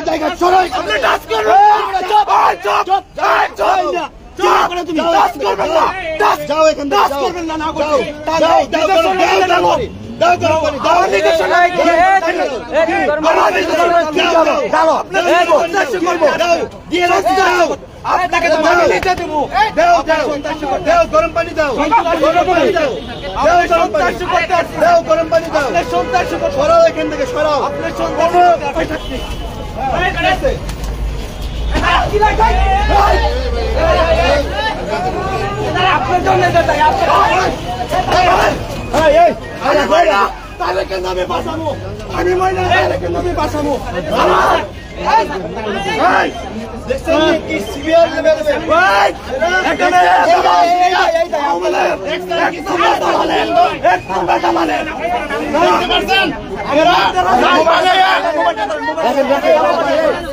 জায়গা সরাই আপনি টাচ করবেন তুমি টাচ করবেন না টাচ যাও এখান থেকে টাচ করবেন না না করতে যাও দাও দাও দাও নির্দেশন দিয়ে দাও আপনাকে তো আমি নিতে দেব দাও দাও দাও গরম পানি দাও গরম পানি দাও দাও গরম পানি দাও গরম পানি দাও আপনি সন্ত্রাস সরাও এখান থেকে সরাও আপনি সন্ত্রাস কি লাগে আপনার জন্য তাই এই আরে কইরা তাহলে কেন আমি বাঁচাবো আমি মইনা তাহলে কেন আমি বাঁচাবো এই দেখছেন কি সিভিয়ার লেভেলে ভাই এখানে এক